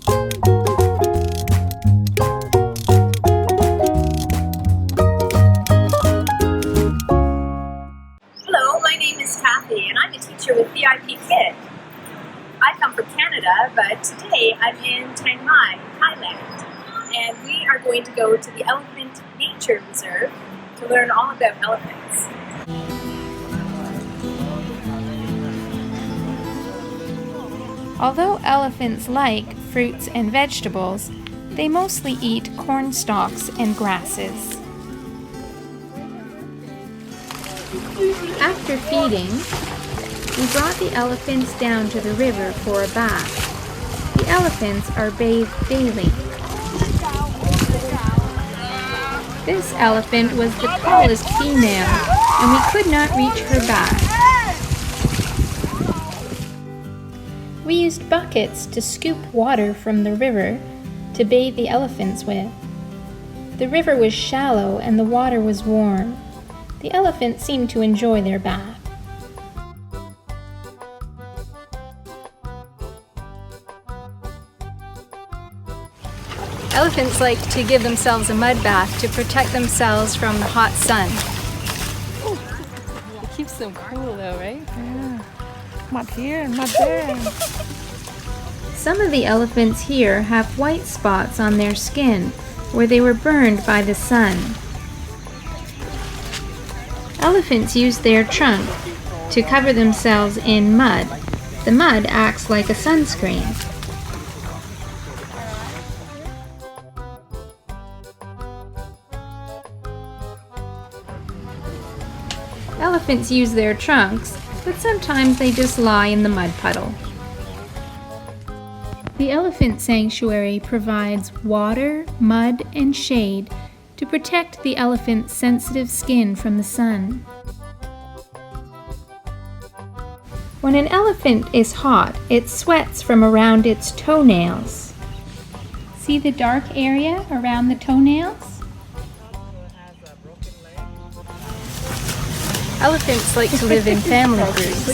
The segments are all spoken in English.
Hello, my name is Kathy and I'm a teacher with VIPKid. I come from Canada, but today I'm in Chiang Mai, Thailand, and we are going to go to the Elephant Nature Reserve to learn all about elephants. Although elephants like fruits and vegetables, they mostly eat corn stalks and grasses. After feeding, we brought the elephants down to the river for a bath. The elephants are bathed daily. This elephant was the tallest female, and we could not reach her back. We used buckets to scoop water from the river to bathe the elephants with. The river was shallow and the water was warm. The elephants seemed to enjoy their bath. Elephants like to give themselves a mud bath to protect themselves from the hot sun. It keeps them cool though, right? Yeah. Mud here and mud there. Some of the elephants here have white spots on their skin where they were burned by the sun. Elephants use their trunk to cover themselves in mud. The mud acts like a sunscreen. Elephants use their trunks, but sometimes they just lie in the mud puddle. The elephant sanctuary provides water, mud, and shade to protect the elephant's sensitive skin from the sun. When an elephant is hot, it sweats from around its toenails. See the dark area around the toenails? Elephants like to live in family groups.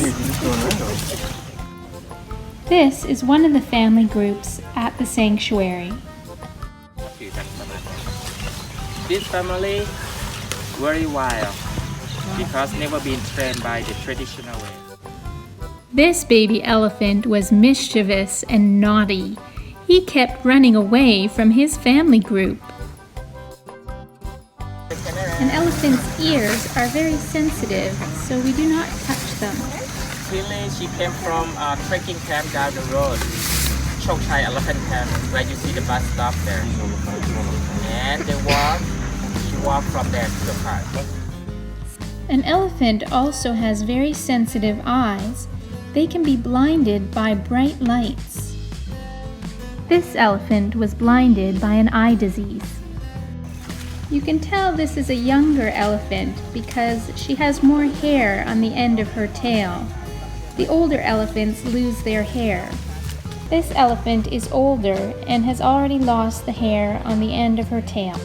This is one of the family groups at the sanctuary. This family very wild because never been trained by the traditional way. This baby elephant was mischievous and naughty. He kept running away from his family group. An elephant's ears are very sensitive, so we do not touch them. Really, she came from a trekking camp down the road, Chok Chai Elephant Camp, where you see the bus stop there. And she walked from there to the park. An elephant also has very sensitive eyes. They can be blinded by bright lights. This elephant was blinded by an eye disease. You can tell this is a younger elephant because she has more hair on the end of her tail. The older elephants lose their hair. This elephant is older and has already lost the hair on the end of her tail.